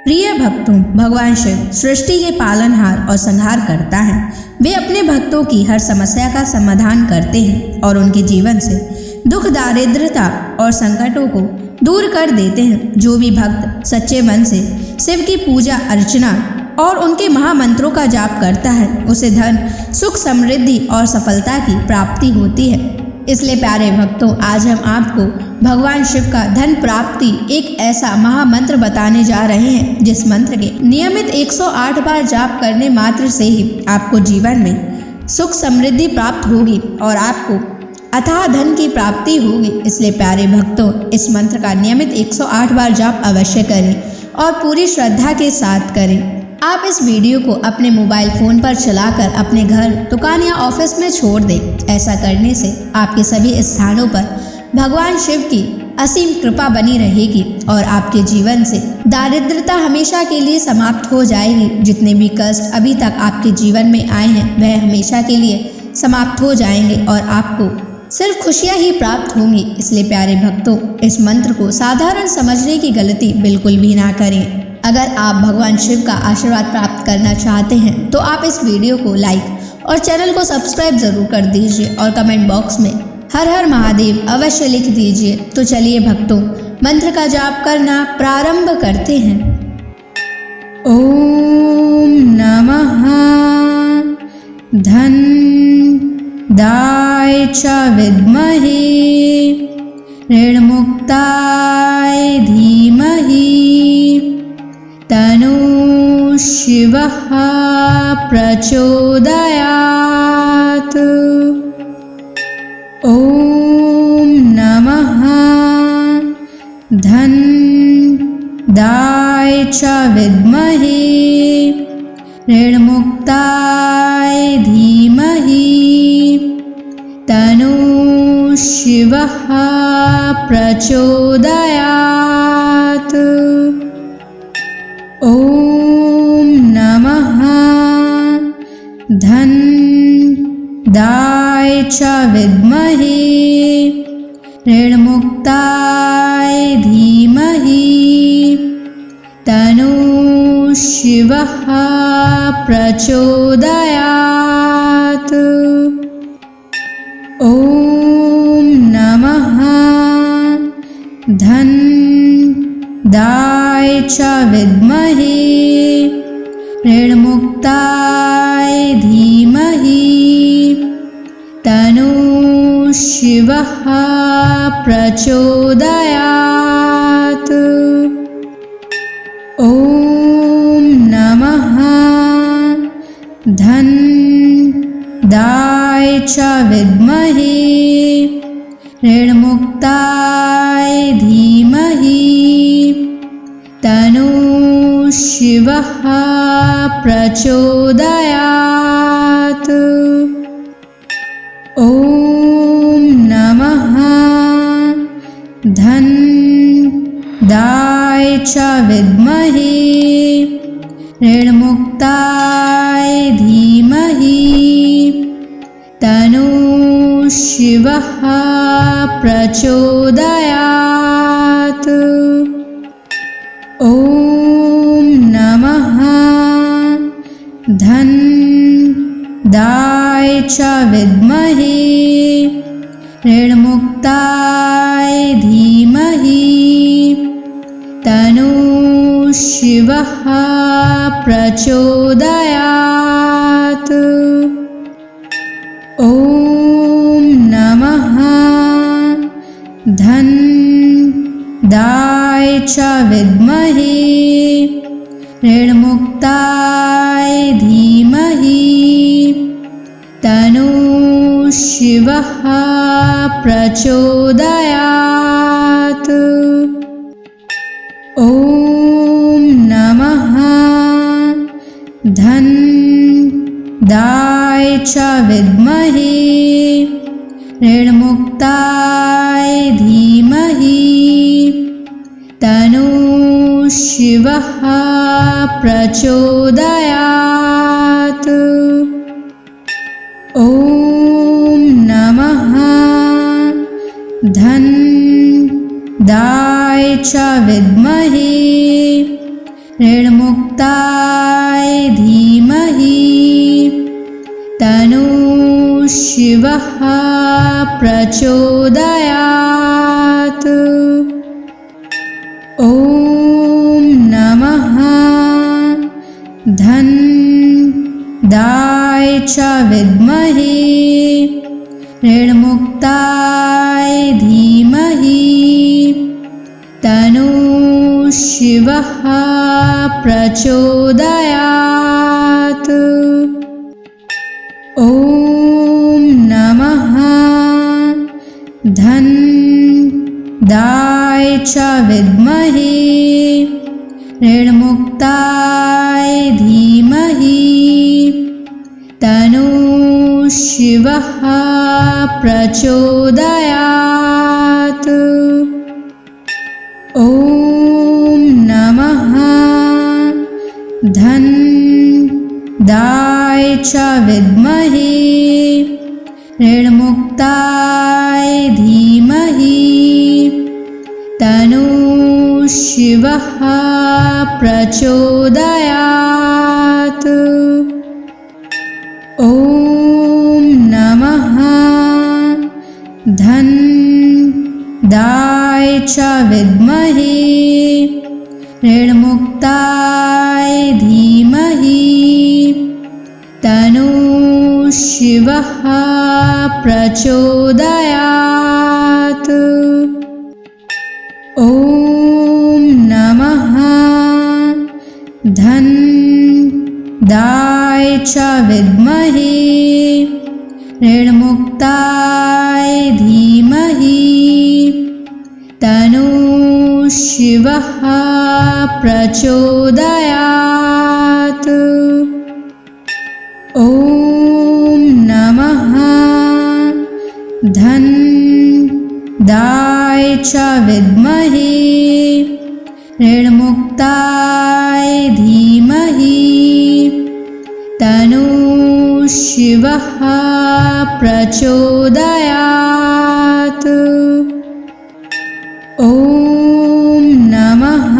प्रिय भक्तों, भगवान शिव सृष्टि के पालनहार और संहार करता है। वे अपने भक्तों की हर समस्या का समाधान करते हैं और उनके जीवन से दुख, दारिद्रता और संकटों को दूर कर देते हैं। जो भी भक्त सच्चे मन से शिव की पूजा अर्चना और उनके महामंत्रों का जाप करता है, उसे धन, सुख, समृद्धि और सफलता की प्राप्ति होती है। इसलिए प्यारे भक्तों, आज हम आपको भगवान शिव का धन प्राप्ति एक ऐसा महामंत्र बताने जा रहे हैं, जिस मंत्र के नियमित 108 बार जाप करने मात्र से ही आपको जीवन में सुख समृद्धि प्राप्त होगी और आपको अथाह धन की प्राप्ति होगी। इसलिए प्यारे भक्तों, इस मंत्र का नियमित 108 बार जाप अवश्य करें और पूरी श्रद्धा के साथ करें। आप इस वीडियो को अपने मोबाइल फ़ोन पर चलाकर अपने घर, दुकान या ऑफिस में छोड़ दें। ऐसा करने से आपके सभी स्थानों पर भगवान शिव की असीम कृपा बनी रहेगी और आपके जीवन से दारिद्रता हमेशा के लिए समाप्त हो जाएगी। जितने भी कष्ट अभी तक आपके जीवन में आए हैं, वह हमेशा के लिए समाप्त हो जाएंगे और आपको सिर्फ खुशियाँ ही प्राप्त होंगी। इसलिए प्यारे भक्तों, इस मंत्र को साधारण समझने की गलती बिल्कुल भी ना करें। अगर आप भगवान शिव का आशीर्वाद प्राप्त करना चाहते हैं तो आप इस वीडियो को लाइक और चैनल को सब्सक्राइब जरूर कर दीजिए और कमेंट बॉक्स में हर हर महादेव अवश्य लिख दीजिए। तो चलिए भक्तों, मंत्र का जाप करना प्रारंभ करते हैं। ओम नमः धन दाय च विद्महे ऋणमुक्ताय धीमहि तनु शिवः प्रचोदयात्। ओम नमः धन दाय च विद्महे ऋणमुक्ताय धीमहि तनु शिवः प्रचोदयात्। ओम नमः धन दाय च विद्महे ऋणमुक्ताय धीमहि तनु शिवः प्रचोदयात्। ओम नमः धन दाय च विद्महे ऋणमुक्ताय धीमहि तनु शिवः प्रचोदयात्। ओम नमः धन दाय च विद्महे ऋणमुक्ताय धीमहि तनु शिवः प्रचोदयात्। ओम नमः धन दाय च विद्महे ऋणमुक्ताय धीमहि तनु शिवः प्रचोदयात्। ओम नमः धन दाय च विद्महे ऋणमुक्ताय धीमहि तनु शिवः प्रचोदयात्। ओम नमः धन दाय च विद्महे ऋणमुक्ताय धीमहि तनु शिवः प्रचोदयात्। ओम नमः धन दाय च विद्महे ऋणमुक्ताय धीमहि तनु शिवः प्रचोदयात्। ओम नमः धन दाय च विद्महे ऋणमुक्ताय धीमहि तन्नो शिवः प्रचोदयात्। ॐ नमः धनदाय च विद्महे ऋणमुक्ताय धीमहि तन्नो शिवः प्रचोदयात्। ॐ नमः धनदाय च विद्महे ऋणमुक्ताय धीमहि तन्नो शिवः प्रचोदयात्। ॐ नमः धनदाय च विद्महे ऋणमुक्ताय धीमहि तन्नो शिवः प्रचोदयात्। ॐ नमः धनदाय च विद्महे ऋणमुक्ताय धीमहि तन्नो शिवः प्रचोदयात्। ॐ नमः धनदाय च विद्महे ऋणमुक्ताय धीमहि तन्नो शिवः प्रचोदयात्। ॐ नमः धनदाय च विद्महे ऋणमुक्ताय धीमहि तन्नो शिवः प्रचोदयात्। ॐ नमः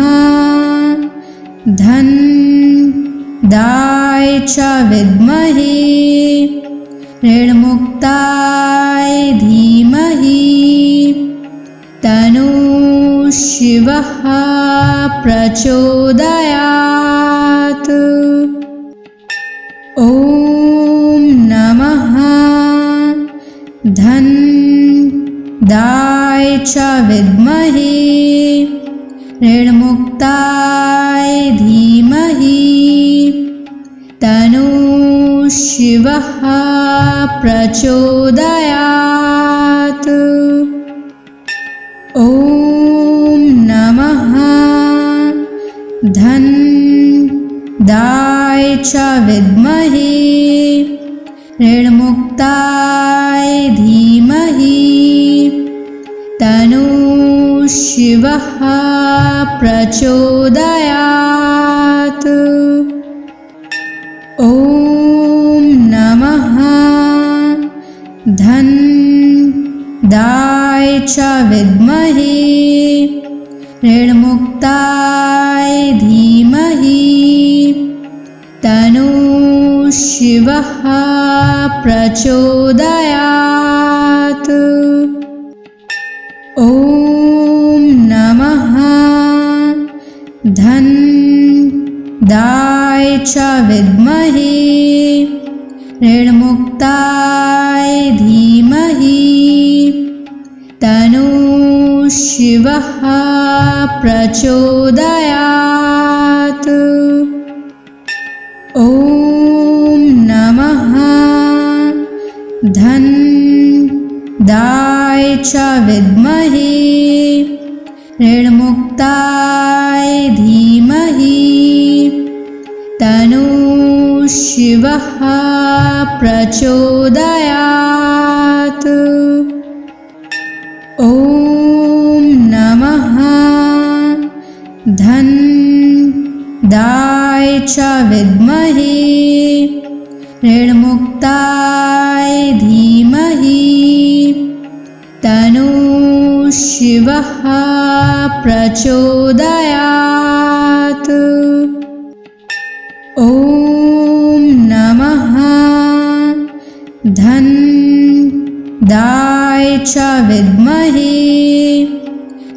धनदाय च विद्महे ऋणमुक्ताय धीमहि तन्नो शिवः प्रचोदयात्। ॐ नमः धनदाय च विद्महे ऋणमुक्ताय धीमहि तन्नो शिवः प्रचोदयात्। ॐ नमः धनदाय च विद्महे ऋणमुक्ताय धीमहि तन्नो शिवः प्रचोदयात्। ॐ नमः धनदाय च विद्महे ऋणमुक्ताय धीमहि तन्नो शिवः प्रचोदयात्। ॐ नमः धनदाय च विद्महे ऋणमुक्ताय धीमहि तन्नो शिवः प्रचोदयात्। ॐ नमः धनदाय च विद्महे ऋणमुक्ताय धीमहि तन्नो शिवः प्रचोदयात्। ॐ नमः धनदाय च विद्महे ऋणमुक्ताय धीमहि तन्नो शिवः प्रचोदयात्। ॐ नमः धनदाय च विद्महे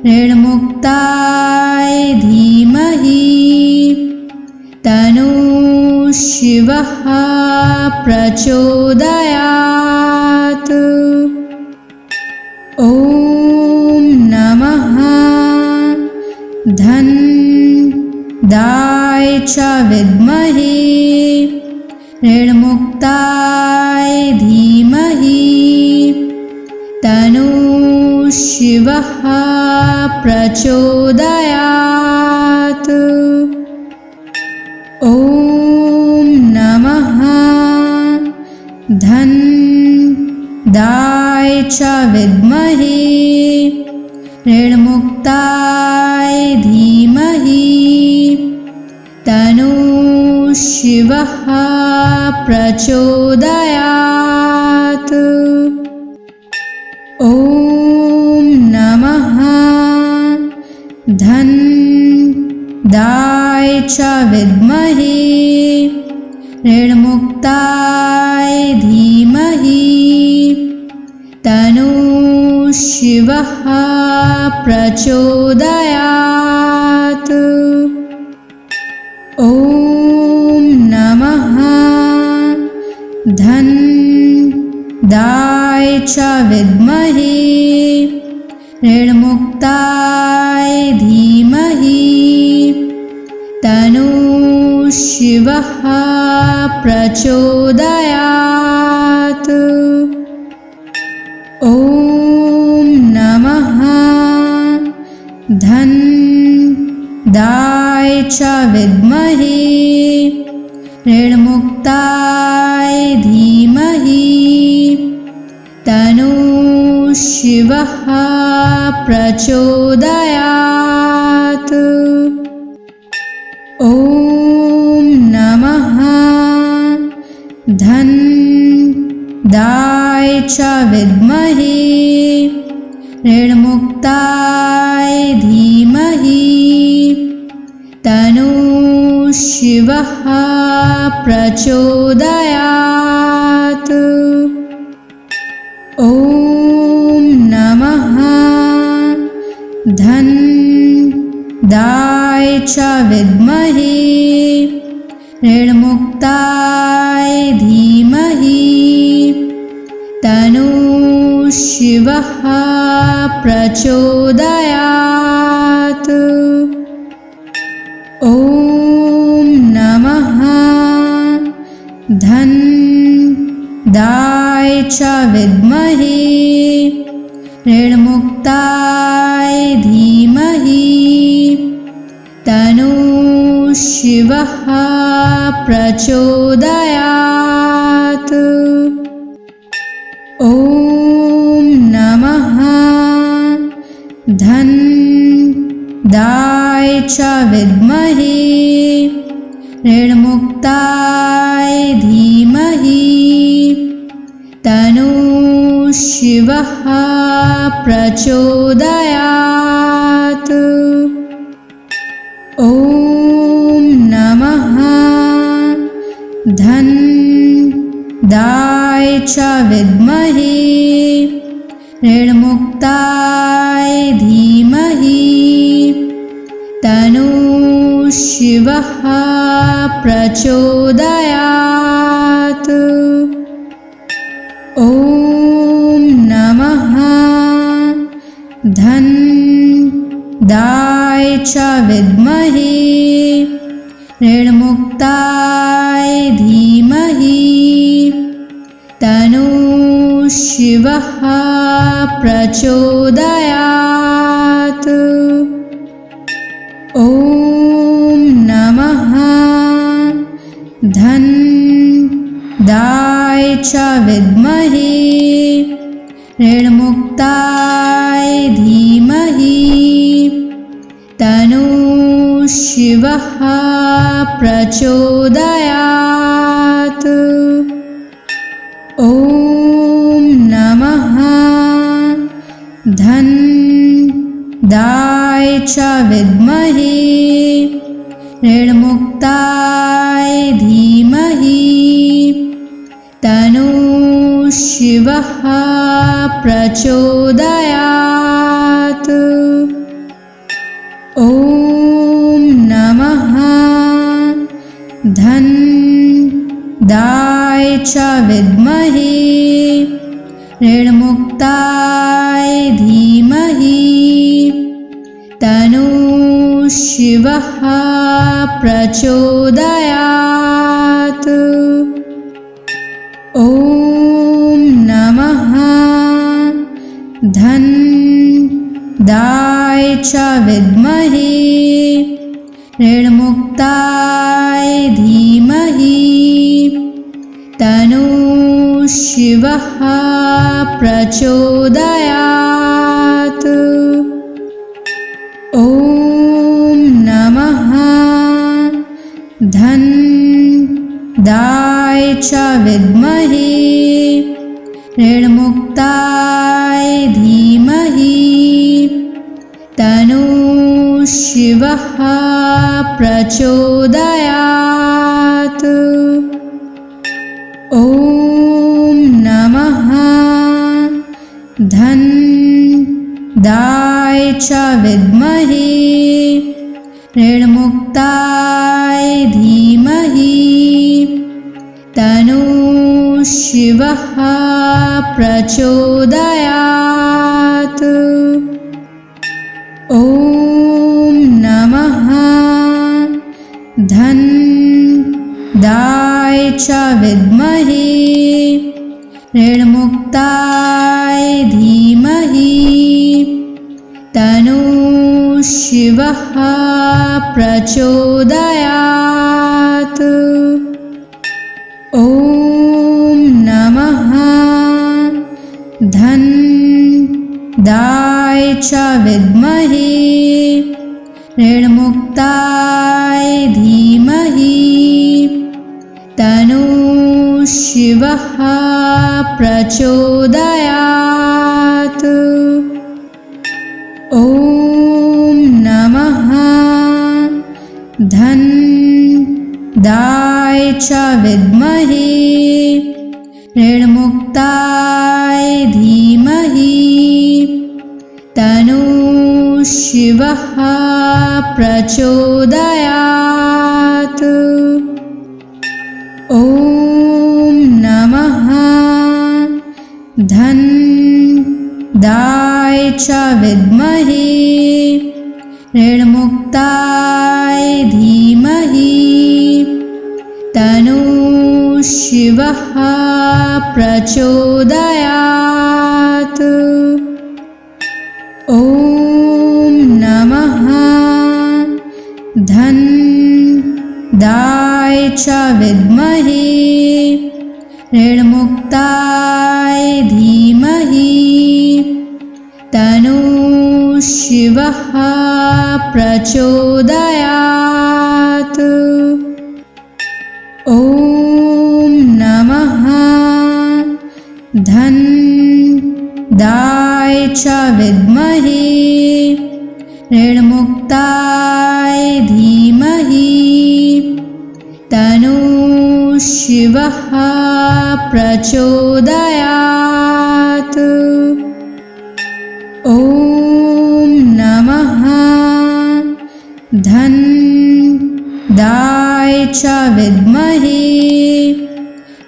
ऋणमुक्ताय धीमहि तन्नो शिवः प्रचोदयात्। ॐ नमः धनदाय च विद्महे ऋणमुक्ताय धीमहि तन्नो शिवः प्रचोदयात्। ॐ नमः धनदाय च विद्महे ऋणमुक्ताय धीमहि तन्नो शिवः प्रचोदयात्। ॐ नमः धनदाय च विद्महे ऋणमुक्ताय धीमहि तन्नो शिवः प्रचोदयात्। ॐ नमः धनदाय च विद्महे ऋणमुक्ताय धीमहि तन्नो शिवः प्रचोदयात्। ॐ नमः धनदाय च विद्महे ऋणमुक्ताय धीमहि तन्नो शिवः प्रचोदयात्। ॐ नमः धनदाय च विद्महे ऋणमुक्ताय धीमहि तन्नो शिवः प्रचोदयात्। ॐ नमः धनदाय च विद्महे ऋणमुक्ताय धीमहि तन्नो शिवः प्रचोदयात्। ॐ नमः धनदाय च विद्महे ऋणमुक्ताय धीमहि तन्नो शिवः प्रचोदयात्। ॐ नमः धनदाय च विद्महे ऋणमुक्ताय धीमहि तन्नो शिवः प्रचोदयात्। ॐ नमः धनदाय च विद्महे ऋणमुक्ताय धीमहि तन्नो शिवः प्रचोदयात्। ॐ नमः धनदाय च विद्महे ऋणमुक्ताय धीमहि तन्नो शिवः प्रचोदयात्। ॐ नमः धनदाय च विद्महे ऋणमुक्ताय धीमहि तन्नो शिवः प्रचोदयात्। ॐ नमः धनदाय च विद्महे ऋणमुक्ताय धीमहि तन्नो शिवः प्रचोदयात्। ॐ नमः धन्दाय च विद्महे ऋणमुक्ताय धीमहि तन्नो शिवः प्रचोदयात्। ॐ नमः धन्दाय च विद्महे ऋणमुक्ताय धीमहि तन्नो शिवः प्रचोदयात्। ॐ नमः धन्दाय च विद्महे ऋणमुक्ताय धीमहि तन्नो शिवः प्रचोदयात्। ॐ नमः धन्दाय च विद्महे ऋणमुक्ताय धीमहि तन्नो शिवः प्रचोदयात्। ॐ नमः धन्दाय च विद्महे ऋणमुक्ताय धीमहि तन्नो शिवः प्रचोदयात्। ॐ नमः धन्दाय च विद्महे ऋणमुक्ताय धीमहि तन्नो शिवः प्रचोदयात्। ॐ नमः धन्दाय च विद्महे ऋणमुक्ताय धीमहि तन्नो शिवः प्रचोदयात्। ॐ नमः धन्दाय च विद्महे ऋणमुक्ताय धीमहि तन्नो शिवः प्रचोदयात्। ॐ नमः धन्दाय च विद्महे ऋणमुक्ताय धीमहि तन्नो शिवः प्रचोदयात्। ॐ नमः धन्दाय च विद्महे ऋणमुक्ताय धीमहि तन्नो शिवः प्रचोदयात्। ॐ नमः धन्दाय च विद्महे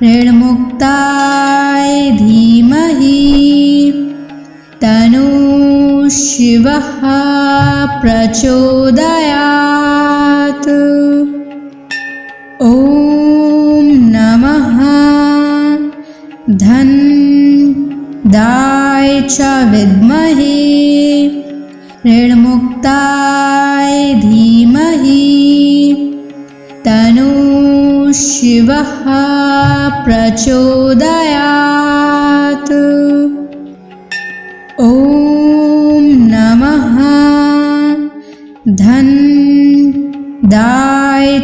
ऋणमुक्ताय धीमहि तन्नो शिवः प्रचोदयात्। ॐ नमः धन्दाय च विद्महे ऋणमुक्ताय धीमहि तन्नो शिवः प्रचोदयात्। ॐ नमः धन्दाय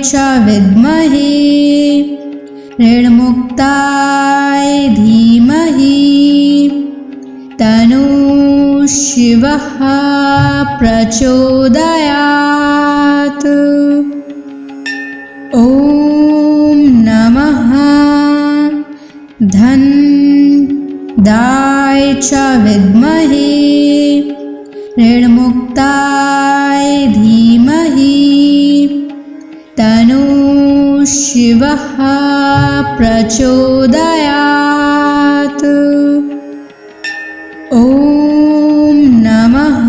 च विद्महे ऋणमुक्ताय धीमहि तन्नो शिवः प्रचोदयात्। ॐ नमः धनदाय च विद्महे ऋणमुक्ताय धीमहि तन्नो शिवः प्रचोदयात्। ॐ नमः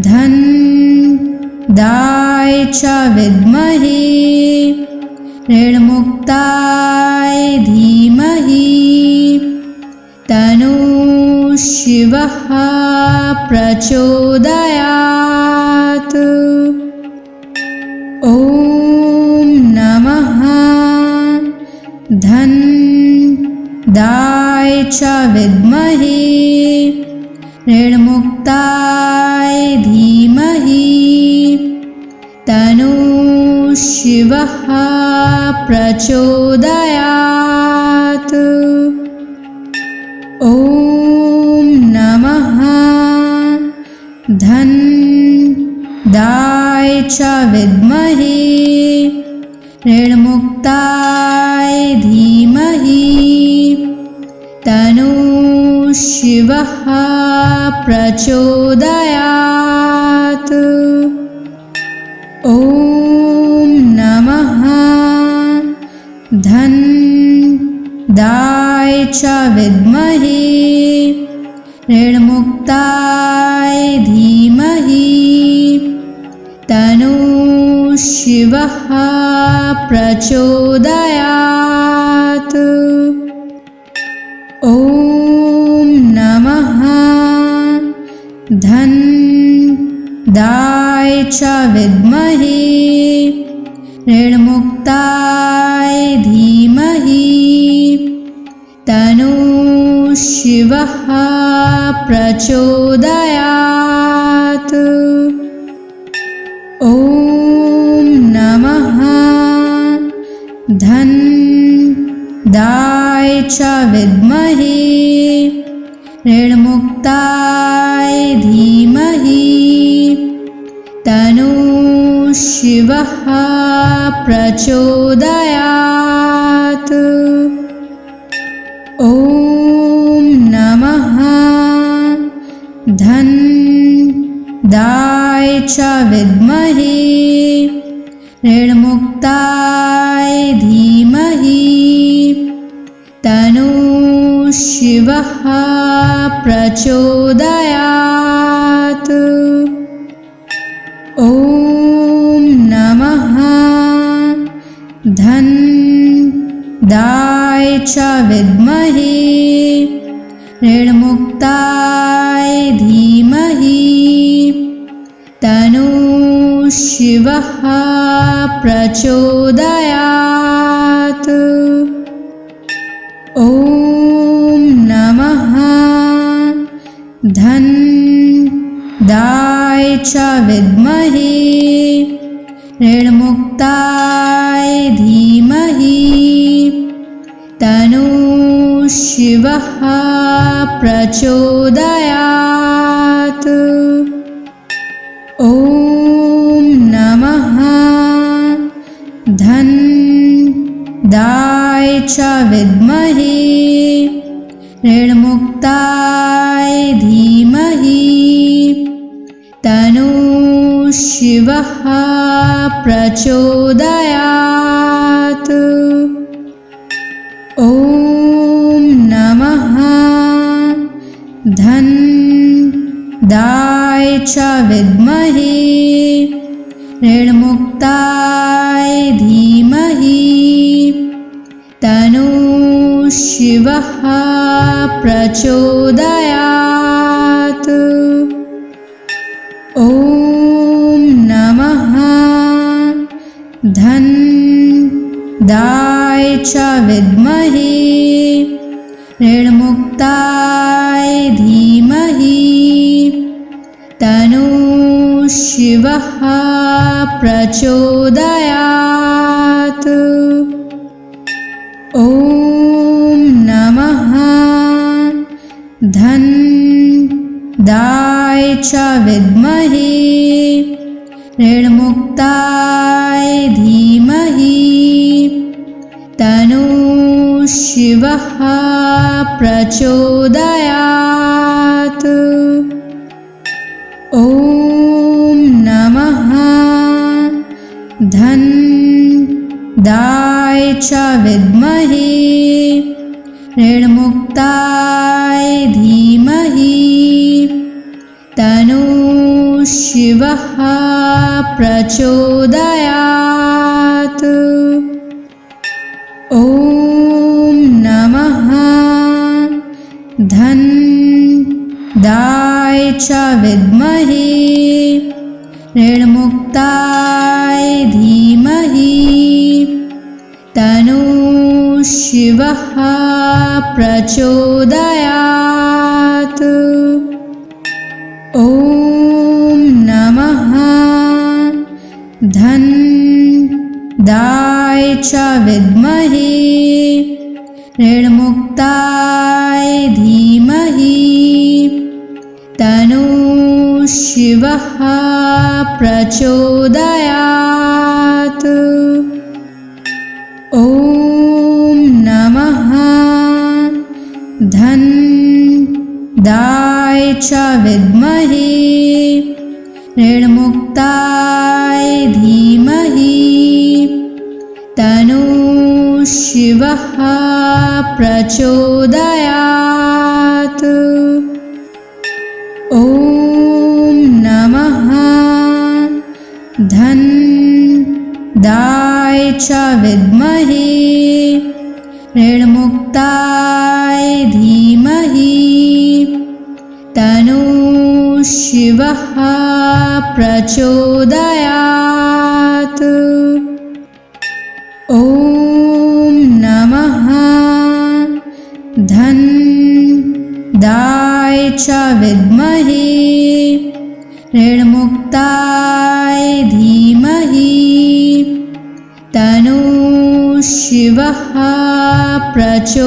धनदाय च विद्महे ऋणमुक्ताय धीमहि तन्नो शिवः प्रचोदयात्। ॐ नमः धनदाय च विद्महे ऋणमुक्ताय धीमहि तन्नो शिवः प्रचोदयात्। ॐ नमः धनदाय च विद्महे ऋणमुक्ताय धीमहि तन्नो शिवः प्रचोदयात्। ॐ नमः धनदाय च विद्महे ऋणमुक्ताय धीमहि तन्नो शिवः प्रचोदयात्। ॐ नमः धनदाय च विद्महे ऋणमुक्ताय धीमहि तन्नो शिवः प्रचोदयात्। ॐ नमः धनदाय च विद्महे ऋणमुक्ताय धीमहि तन्नो शिवः प्रचोदयात्। ॐ नमः धनदाय च विद्महे ऋणमुक्ताय धीमहि तन्नो शिवः प्रचोदयात्। ॐ नमः धनदाय च विद्महे ऋणमुक्ताय धीमहि तन्नो शिवः प्रचोदयात्। ॐ नमः धनदाय च विद्महे ऋणमुक्ताय धीमहि तन्नो शिवः प्रचोदयात्। ॐ नमः धनदाय च विद्महे ऋणमुक्ताय धीमहि तन्नो शिवः प्रचोदयात्। ॐ नमः धनदाय च विद्महे ऋणमुक्ताय धीमहि तन्नो शिवः प्रचोदयात्। ॐ नमः धनदाय च विद्महे ऋणमुक्ताय धीमहि तन्नो शिवः प्रचोदयात्। ॐ नमः धनदाय च विद्महे ऋणमुक्ताय धीमहि शिवः प्रचोदयात्। ॐ नमः धनदाय च विद्महे ऋणमुक्ताय धीमहि तन्नो शिवः प्रचोदयात्। ॐ नमः धनदाय च विद्महे ऋणमुक्ताय धीमहि तन्नो शिवः प्रचोदयात्। ॐ नमः धनदाय च विद्महे ऋणमुक्ताय धीमहि तन्नो शिवः प्रचोदयात्। ॐ नमः धनदाय च विद्महे ऋणमुक्ताय धीमहि तन्नो शिवः प्रचोदयात्। ॐ नमः धनदाय च विद्महे ऋणमुक्ताय धीमहि तन्नो शिवः प्रचोदयात्। ॐ नमः धनदाय च विद्महे ऋणमुक्ताय धीमहि तन्नो शिवः प्रचोदयात्।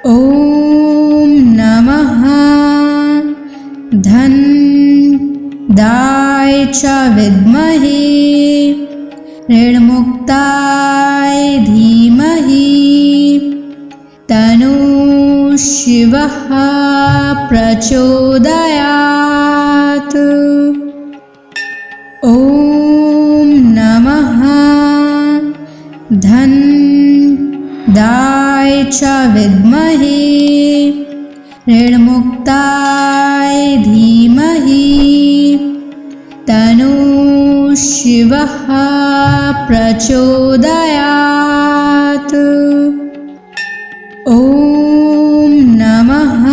ॐ नमः धनदाय च विद्महे ऋणमुक्ताय धीमहि तन्नो शिवः प्रचोदयात्। ॐ नमः धनदाय च विद्महे ऋणमुक्ताय धीमहि तन्नो शिवः प्रचोदयात्। ॐ नमः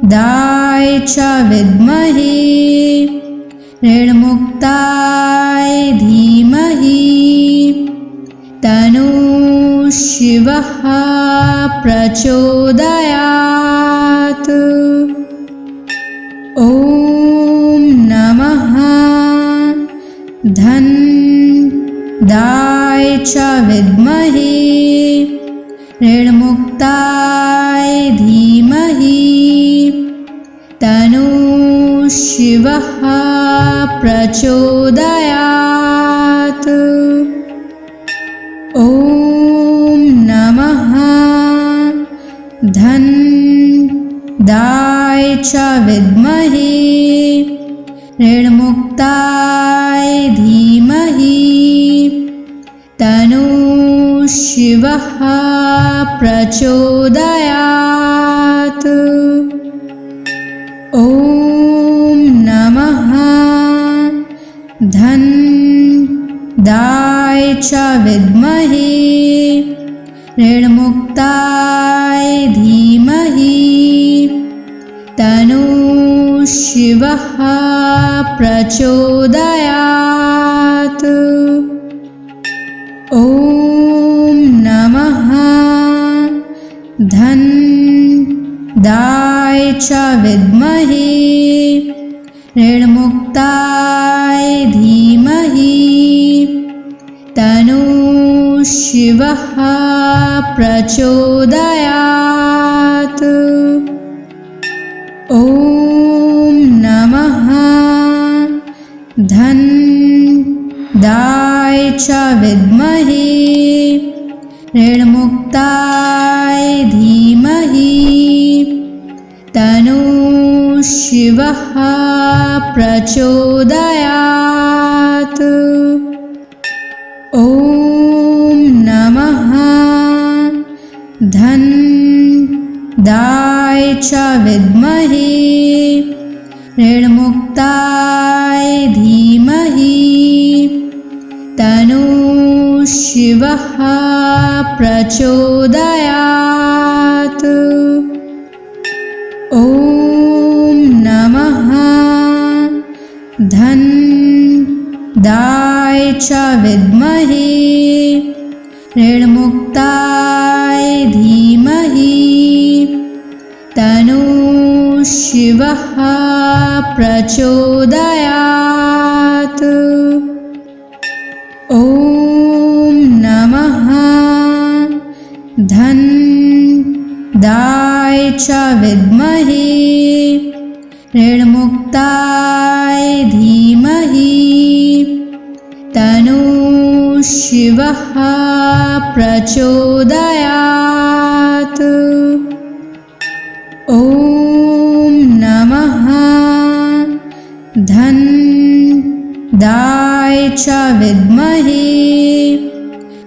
धनदाय च विद्महे ऋणमुक्ताय धीमहि तन्नो शिवः प्रचोदयात्। ॐ नमः धनदाय च विद्महे ऋणमुक्ताय धीमहि तन्नो शिवः प्रचोदयात्। ॐ नमः धनदाय च विद्महे ऋणमुक्ताय धीमहि तन्नो शिवः प्रचोदयात्। ॐ नमः धनदाय च विद्महे ऋणमुक्ताय धीमहि तन्नो शिवः प्रचोदयात्। ॐ नमः धनदाय च विद्महे ऋणमुक्ताय धीमहि तन्नो शिवः प्रचोदयात्। ॐ नमः धनदाय च विद्महे ऋणमुक्ताय धीमहि तन्नो शिवः प्रचोदयात्। ॐ नमः धनदाय च विद्महे ऋणमुक्ताय धीमहि तन्नो शिवः प्रचोदयात्। ॐ नमः धनदाय च विद्महे ऋणमुक्ताय धीमहि तन्नो शिवः प्रचोदयात्। ॐ नमः धनदाय च विद्महे ऋणमुक्ताय धीमहि तन्नो शिवः प्रचोदयात्। ॐ नमः धनदाय च विद्महे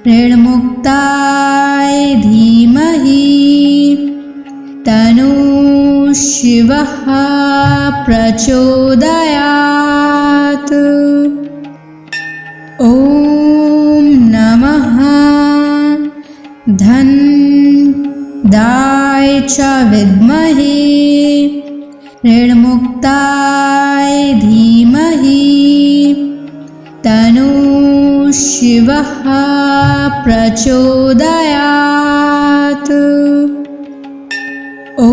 ऋणमुक्ताय धीमहि तन्नो शिवः प्रचोदयात्। ॐ नमः धनदाय च विद्महे ऋणमुक्ताय धीमहि तन्नो शिवः प्रचोदयात्। ॐ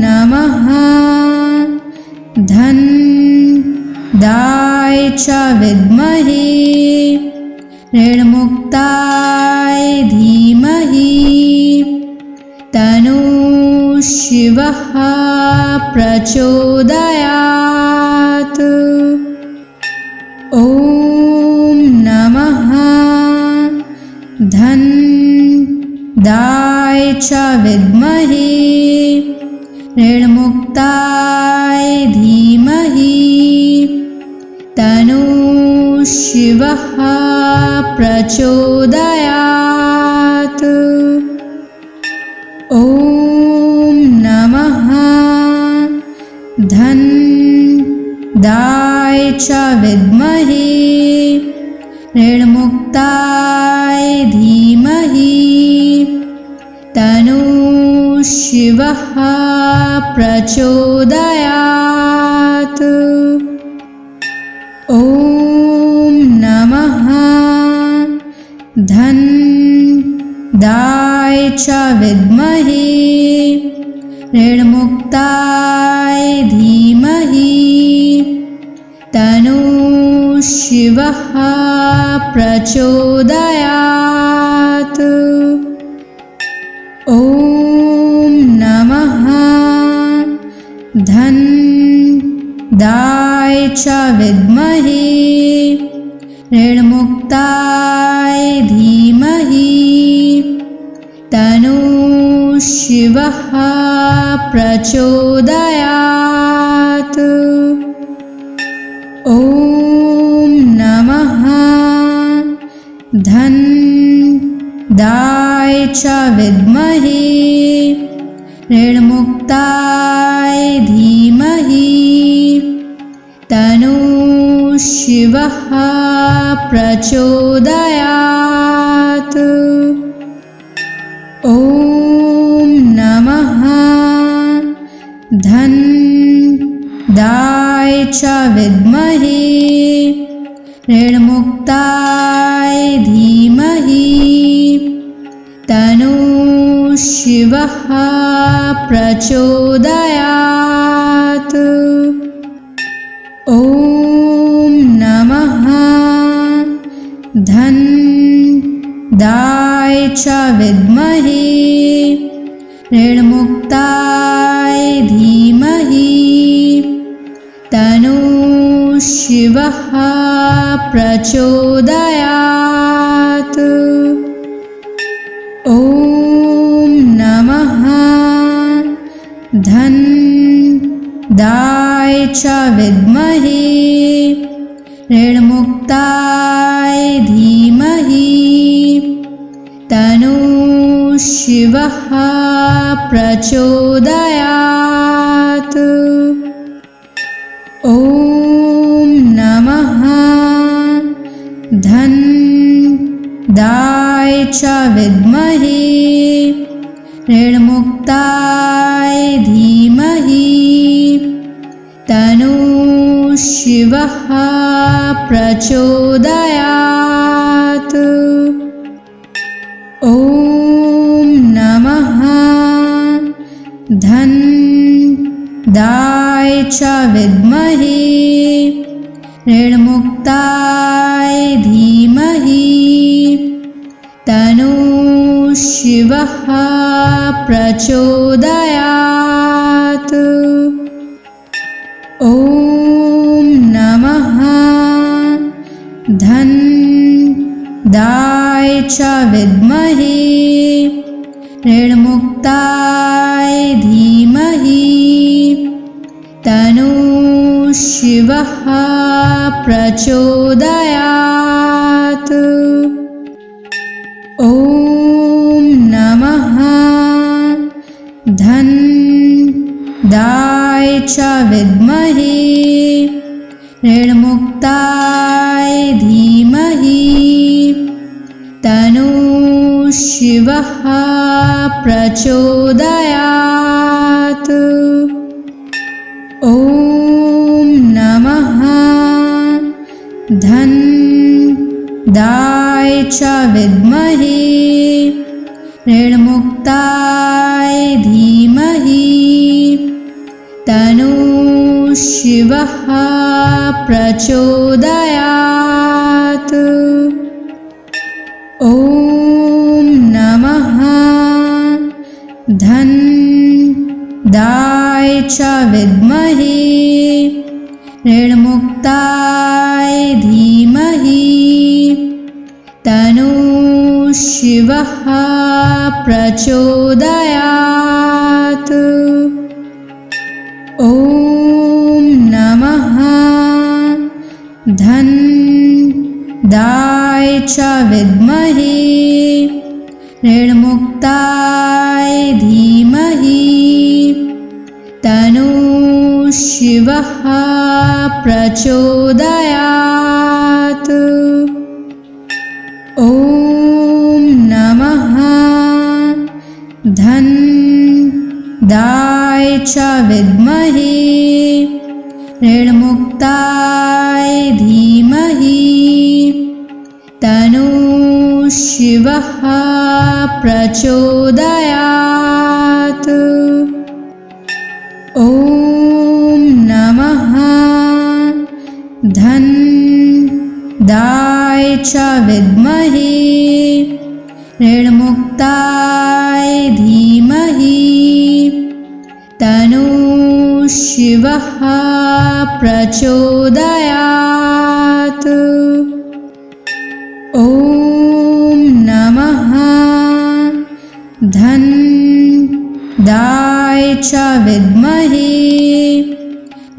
नमः धनदाय च विद्महे ऋणमुक्ताय धीमहि तन्नो शिवः प्रचोदयात्। ॐ नमः धनदाय च विद्महे ऋणमुक्ताय धीमहि तन्नो शिवः प्रचोदयात्। ॐ नमः धनदाय च विद्महे ऋणमुक्ताय धीमहि तन्नो शिवः प्रचोदयात्। ॐ नमः धनदाय च विद्महे ऋणमुक्ताय धीमहि तन्नो शिवः प्रचोदयात्। ॐ नमः धनदाय च विद्महे ऋणमुक्ताय धीमहि तन्नो शिवः प्रचोदयात्। ॐ नमः धनदाय च विद्महे ऋणमुक्ताय धीमहि तन्नो शिवः प्रचोदयात्। ॐ नमः धनदाय च विद्महे ऋणमुक्ताय धीमहि तन्नो शिवः प्रचोदयात्। ॐ नमः धनदाय च विद्महे ऋणमुक्ताय धीमहि तन्नो शिवः प्रचोदयात्। ॐ नमः धनदाय च विद्महे ऋणमुक्ताय धीमहि तन्नो शिवः प्रचोदयात्। ॐ नमः धनदाय च विद्महे ऋणमुक्ताय धीमहि तन्नो शिवः प्रचोदयात्। ॐ नमः धनदाय च विद्महे ऋणमुक्ताय धीमहि तन्नो शिवः प्रचोदयात्। ॐ नमः धनदाय च विद्महे ऋणमुक्ताय धीमहि तन्नो शिवः प्रचोदयात्। ॐ नमः धनदाय च विद्महे ऋणमुक्ताय धीमहि तन्नो शिवः प्रचोदयात्। ॐ नमः धनदाय च विद्महे ऋणमुक्ताय धीमहि तन्नो शिवः प्रचोदयात्। ॐ नमः धनदाय च विद्महे ऋणमुक्ताय धीमहि तन्नो शिवः प्रचोदयात्। ॐ नमः धनदाय च विद्महे ऋणमुक्ताय धीमहि तन्नो शिवः प्रचोदयात्। ॐ नमः धनदाय च विद्महे ऋणमुक्ताय धीमहि तन्नो शिवः प्रचोदयात्। ॐ नमः धनदाय च विद्महे ऋणमुक्ताय धीमहि तन्नो शिवः प्रचोदयात्। ॐ नमः धनदाय च विद्महे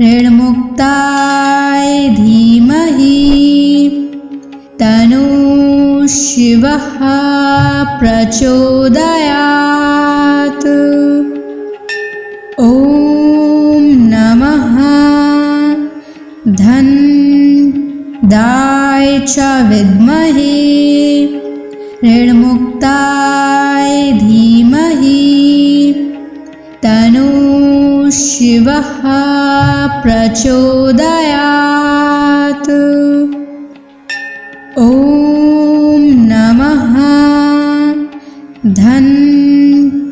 ऋणमुक्ताय धीमहि तन्नो शिवः प्रचोदयात्। ॐ नमः धनदाय च विद्महे ऋणमुक्ताय धीमहि तन्नो शिवः प्रचोदयात्। ॐ नमः धनदाय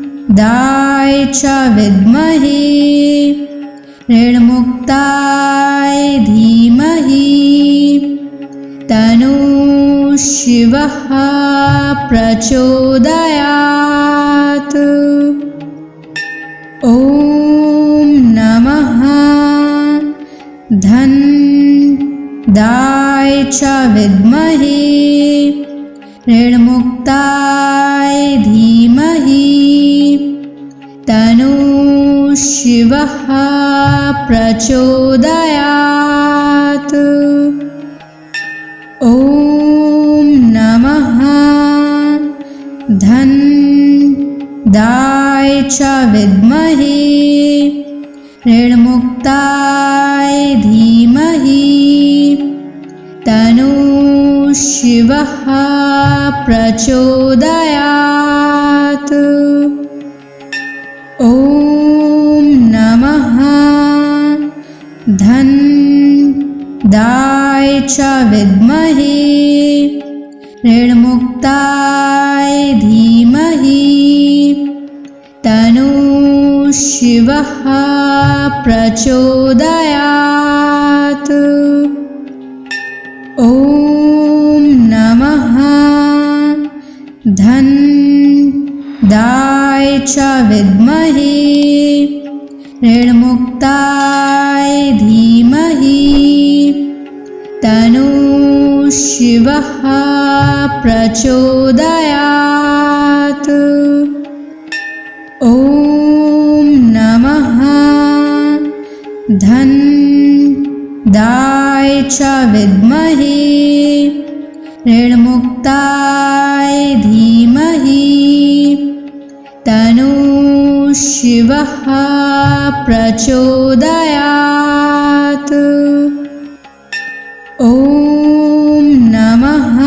च विद्महे ऋणमुक्ताय धीमहि तन्नो शिवः प्रचोदयात्। ॐ नमः धनदाय च च विद्महे ऋणमुक्ताय धीमहि तन्नो शिवः प्रचोदयात्। ॐ नमः धन्दाय च विद्महे ऋणमुक्ताय धीमहि तन्नो शिवः प्रचोदयात्। ॐ नमः धन्दाय च विद्महे ऋणमुक्ताय धीमहि तन्नो शिवः प्रचोदयात्। ॐ नमः धन्दाय च विद्महे ऋणमुक्ताय धीमहि तन्नो शिवः प्रचोदयात्। ॐ नमः धन्दाय च विद्महे ऋणमुक्ताय धीमहि तन्नो शिवः प्रचोदयात्। ॐ नमः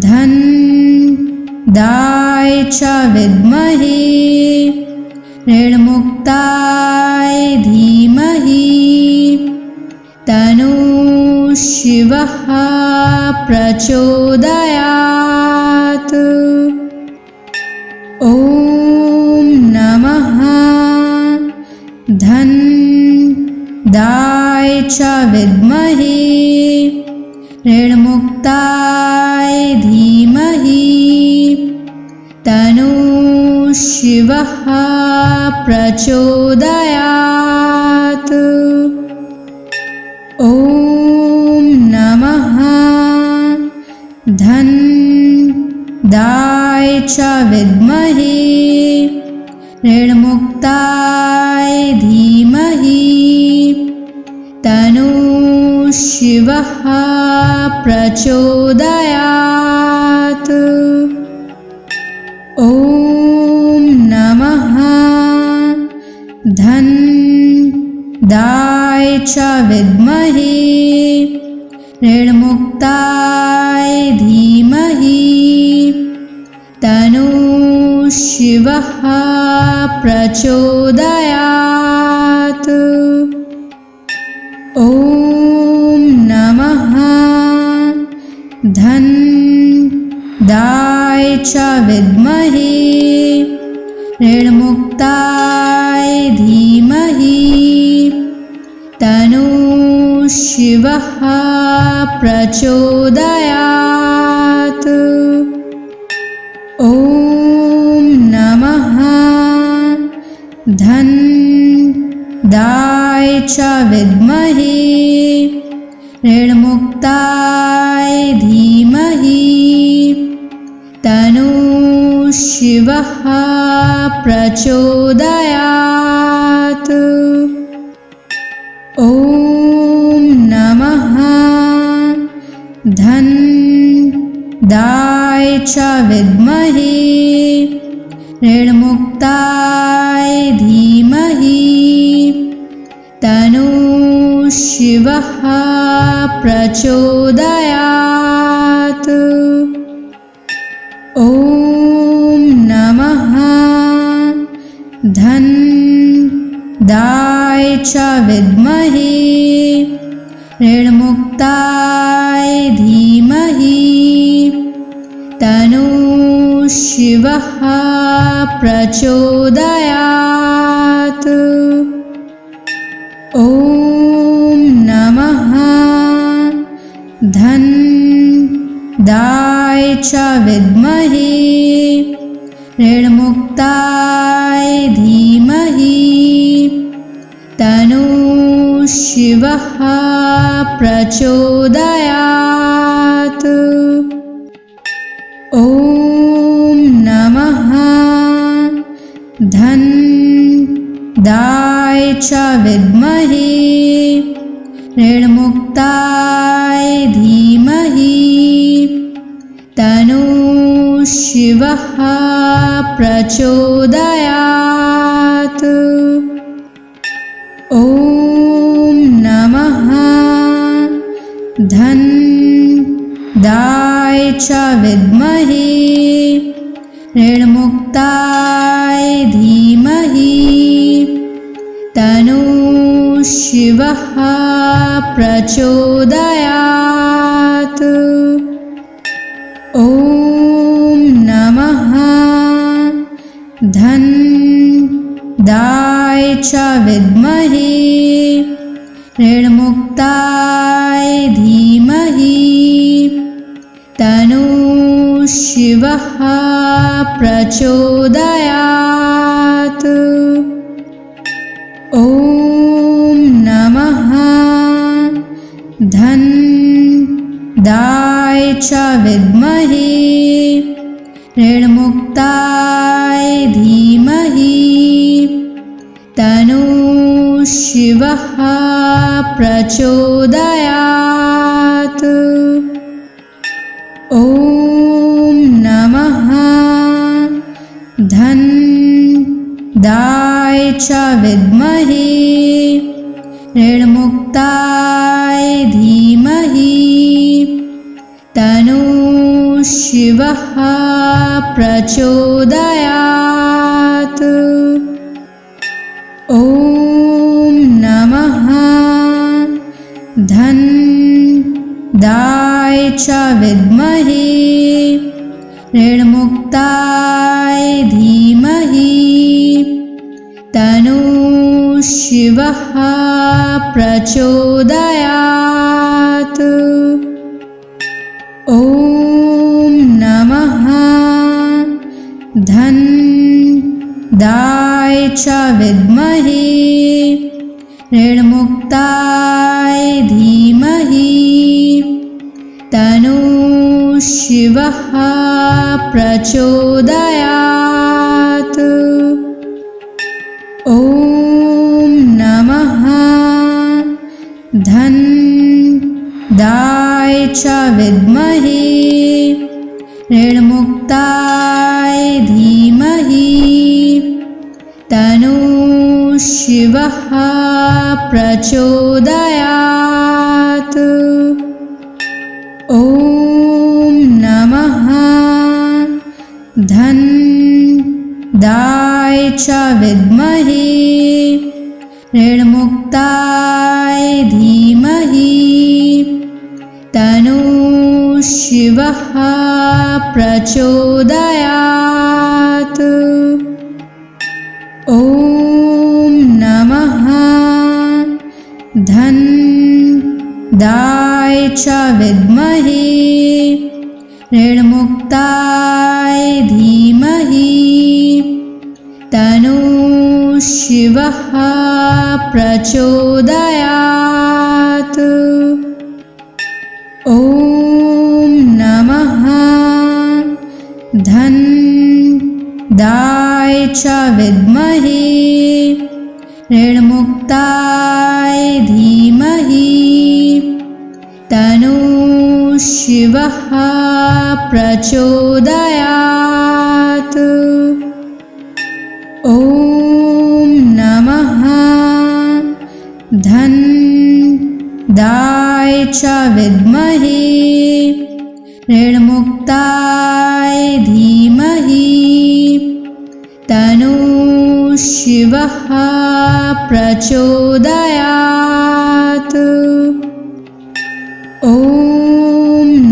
धन्दाय च विद्महे ऋणमुक्ताय धीमहि तन्नो शिवः प्रचोदयात्। ॐ नमः धन्दाय च विद्महे ऋणमुक्ताय धीमहि तन्नो शिवः प्रचोदयात्। ॐ नमः धन्दाय च विद्महे ऋणमुक्ताय धीमहि तन्नो शिवः प्रचोदयात्। ॐ नमः धन्दाय च विद्महे ऋणमुक्ताय धीमहि तन्नो शिवः प्रचोदयात्। ॐ नमः धन्दाय च विद्महे ऋणमुक्ताय धीमहि तन्नो शिवः प्रचोदयात्। ॐ नमः धन्दाय च विद्महे ऋणमुक्ताय धीमहि तन्नो शिवः प्रचोदयात्। ॐ नमः धन्दाय च विद्महे ऋणमुक्ताय धीमहि तन्नो शिवः प्रचोदयात्। ॐ नमः धन्दाय च विद्महे ऋणमुक्ताय धीमहि तन्नो शिवः प्रचोदयात्। ॐ नमः धन्दाय च विद्महे ऋणमुक्ताय धीमहि तन्नो शिवः प्रचोदयात्। ॐ नमः धन्दाय च विद्महे ऋणमुक्ताय धीमहि तन्नो शिवः प्रचोदयात्। ॐ नमः धन्दाय च विद्महे ऋणमुक्ताय धीमहि तन्नो शिवः प्रचोदयात्। ॐ नमः धन्दाय च विद्महे ऋणमुक्ताय धीमहि तन्नो शिवः प्रचोदयात्। ॐ नमः धन्दाय च विद्महे ऋणमुक्ताय धीमहि तन्नो शिवः प्रचोदयात्। ॐ नमः धन्दाय च विद्महे ऋणमुक्ताय धीमहि तन्नो शिवः प्रचोदयात्। ॐ नमः धन्दाय च विद्महे ऋणमुक्ताय धीमहि तन्नो शिवः प्रचोदयात्। ॐ नमः धन्दाय च विद्महे ऋणमुक्ताय धीमहि तन्नो शिवः प्रचोदयात्। ॐ नमः धन्दाय च विद्महे ऋणमुक्ताय धीमहि तन्नो शिवः प्रचोदयात्। ॐ नमः धन्दाय च विद्महे ऋणमुक्ताय धीमहि तन्नो शिवः प्रचोदयात्। ॐ नमः धन्दाय च विद्महे ऋणमुक्ताय धीमहि तन्नो शिवः प्रचोदयात्। ॐ नमः धन्दाय च विद्महे ऋणमुक्ताय धीमहि तन्नो शिवः प्रचोदयात्। ॐ नमः धन्दाय च विद्महे ऋणमुक्ताय धीमहि तन्नो शिवः प्रचोदयात्। ॐ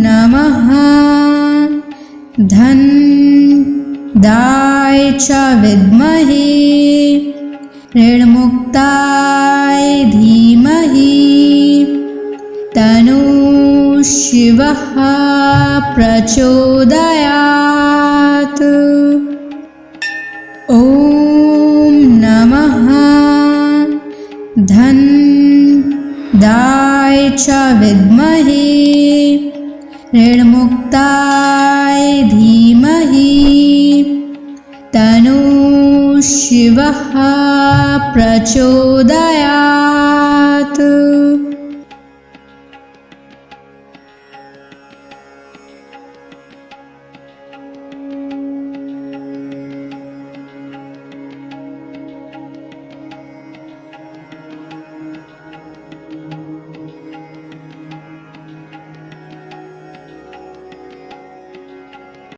नमः धन्दाय च विद्महे ऋणमुक्ताय धीमहि तन्नो शिवः प्रचोदयात्। ॐ नमः धन्दाय गोविन्दाय च विद्महे ऋणमुक्ताय धीमहि तन्नः शिवः प्रचोदयात्।